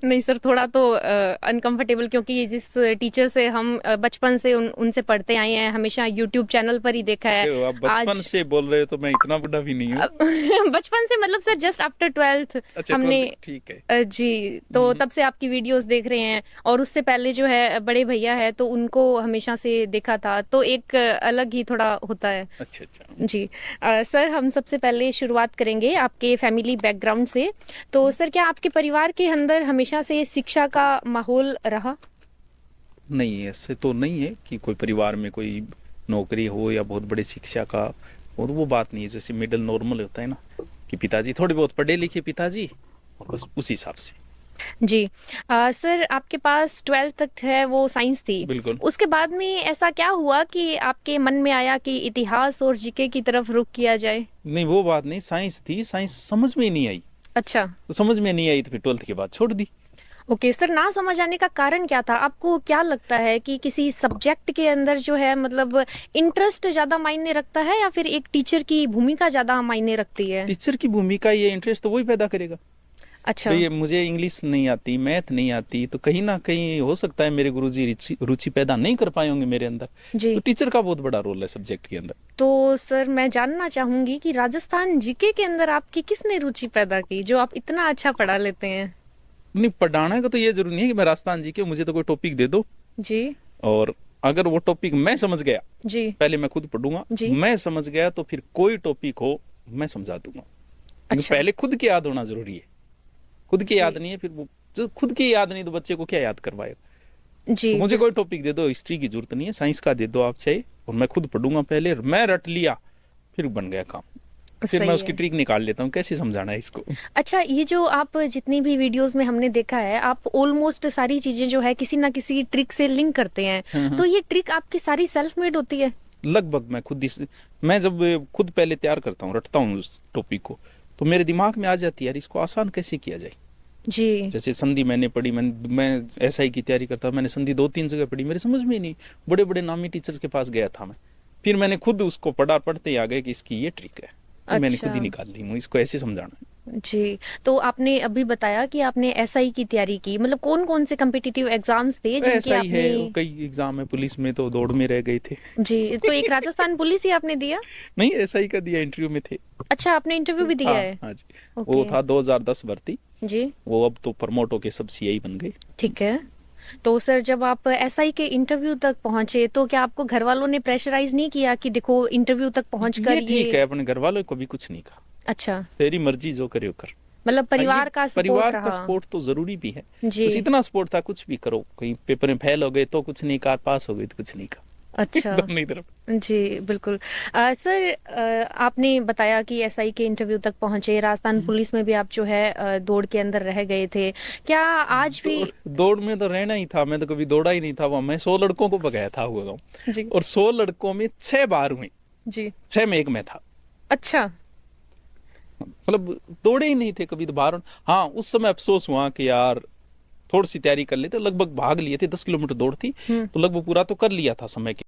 नहीं सर, थोड़ा तो अनकंफर्टेबल, क्योंकि ये जिस टीचर से हम बचपन से उनसे पढ़ते आए हैं, हमेशा यूट्यूब चैनल पर ही देखा है। आप बचपन आज से बोल रहे हो तो मैं इतना बड़ा भी नहीं हूँ। बचपन से मतलब सर जस्ट आफ्टर 12th अच्छा, हमने 12 ठीक है। जी, तो तब से आपकी वीडियोस देख रहे हैं। और उससे पहले जो है बड़े भैया है, तो उनको हमेशा से देखा था, तो एक अलग ही थोड़ा होता है। अच्छा अच्छा। जी। सर, हम सबसे पहले शुरुआत करेंगे आपके फैमिली बैकग्राउंड से। तो सर, क्या आपके परिवार के अंदर हमेशा से शिक्षा का माहौल रहा? नहीं, ऐसे तो नहीं है कि कोई परिवार में कोई नौकरी हो या बहुत बड़े शिक्षा का हो, तो वो बात नहीं है। जैसे मिडिल नॉर्मल होता है ना, कि पिताजी थोड़े बहुत पढ़े लिखे पिताजी, और बस उस हिसाब से। जी। सर, आपके पास 12th तक है वो साइंस थी। बिल्कुल। उसके बाद में ऐसा क्या हुआ कि आपके मन में आया कि इतिहास और जीके की तरफ रुख किया जाए? नहीं, वो बात नहीं, साइंस थी, साइंस समझ में ही नहीं आई। अच्छा। तो समझ में नहीं आई तो फिर 12th के बाद छोड़ दी। ओके सर, ना समझ आने का कारण क्या था? आपको क्या लगता है कि किसी सब्जेक्ट के अंदर जो है मतलब इंटरेस्ट ज्यादा मायने रखता है, या फिर एक टीचर की भूमिका ज्यादा मायने रखती है? टीचर की भूमिका, ये इंटरेस्ट तो वही पैदा करेगा। अच्छा। भाई मुझे इंग्लिश नहीं आती, मैथ नहीं आती, तो कहीं ना कहीं हो सकता है मेरे गुरुजी रुचि पैदा नहीं कर पाए होंगे मेरे अंदर। जी। तो टीचर का बहुत बड़ा रोल है सब्जेक्ट के अंदर। तो सर, मैं जानना चाहूंगी कि राजस्थान जीके के अंदर आपकी किसने रुचि पैदा की, जो आप इतना अच्छा पढ़ा लेते हैं? नहीं, पढ़ाने का तो ये जरूरी नहीं है कि मैं राजस्थान जी के, मुझे तो कोई टॉपिक दे दो, जी। और अगर वो टॉपिक मैं समझ गया, जी। पहले मैं खुद पढ़ूंगा, जी। मैं समझ गया तो फिर कोई टॉपिक हो मैं समझा दूंगा। लेकिन अच्छा। पहले खुद की याद होना जरूरी है। खुद की जी। याद नहीं है, फिर वो जो खुद की याद नहीं तो बच्चे को क्या याद करवाएगा। जी। तो मुझे कोई टॉपिक दे दो, हिस्ट्री की जरूरत नहीं है, साइंस का दे दो आप चाहिए, और मैं खुद पढ़ूंगा पहले, और मैं रट लिया, फिर बन गया काम। फिर मैं सही उसकी है। ट्रिक निकाल लेता हूँ कैसे समझाना है इसको। अच्छा, ये जो आप जितनी भी वीडियोस में हमने देखा है, आप ऑलमोस्ट सारी चीजें जो है किसी ना किसी ट्रिक से लिंक करते हैं। हाँ। तो ये ट्रिक आपकी सारी सेल्फ मेड होती है? लगभग मैं खुद ही, मैं जब खुद पहले तैयार करता हूँ, रटता हूँ उस टॉपिक को, तो मेरे दिमाग में आ जाती है यार इसको आसान कैसे किया जाए। जी। जैसे संधि मैंने पढ़ी, मैं एसआई की तैयारी करता, मैंने संधि 2-3 जगह पढ़ी, मेरे समझ में ही नहीं। बड़े बड़े नामी टीचर्स के पास गया था मैं, फिर मैंने खुद उसको पढ़ा, पढ़ते ही आ गए कि इसकी ये ट्रिक है, फिर मैंने अच्छा। खुद ही निकाल ली, इसको ऐसे समझाना है। जी। तो आपने अभी बताया कि आपने एसआई की तैयारी की, मतलब कौन कौन से कम्पिटिटिव एग्जाम्स थे जिनकी ऐसा ही है, आपने? कई एग्जाम है, पुलिस में तो दौड़ में रह गए थे। जी, तो एक राजस्थान पुलिस ही आपने दिया? नहीं, एसआई का दिया, इंटरव्यू में थे। अच्छा, आपने इंटरव्यू भी दिया हाँ है? हाँ जी। वो ओके। था 2010 भर्ती। जी। वो अब तो प्रमोट होके सब सीआई बन गए। ठीक है। तो सर, जब आप एसआई के इंटरव्यू तक पहुंचे, तो क्या आपको घर वालों ने प्रेशराइज नहीं किया कि देखो इंटरव्यू तक पहुंचकर ये ठीक ये? है, अपने घर वालों को भी कुछ नहीं कहा, अच्छा। तेरी मर्जी जो करे कर। मतलब हाँ, ये परिवार का सपोर्ट परिवार का रहा? सपोर्ट तो जरूरी भी है। जी। बस इतना सपोर्ट था, कुछ भी करो, कहीं पेपर में फेल हो गए तो कुछ नहीं कहा, पास हो गए तो कुछ नहीं कहा। अच्छा। दोनों ही तरफ। जी, बिल्कुल। सर, आपने बताया कि एसआई के इंटरव्यू तक पहुंचे, राजस्थान पुलिस में भी आप जो है दौड़ के अंदर रह गए थे। क्या आज भी? दौड़ में तो रहना ही था, मैं तो कभी दौड़ा ही नहीं था वहां। मैं 100 लड़कों को भगाया था हुआ गाँव, जी। और 100 लड़कों में 6 बार हुई, जी। 6 में एक मैं था। अच्छा। मतलब दौड़े ही नहीं थे कभी तो बाहर। हाँ, उस समय अफसोस हुआ कि यार थोड़ी सी तैयारी कर लेते, लगभग भाग लिए थे, 10 किलोमीटर दौड़ थी, तो लगभग पूरा तो कर लिया था समय के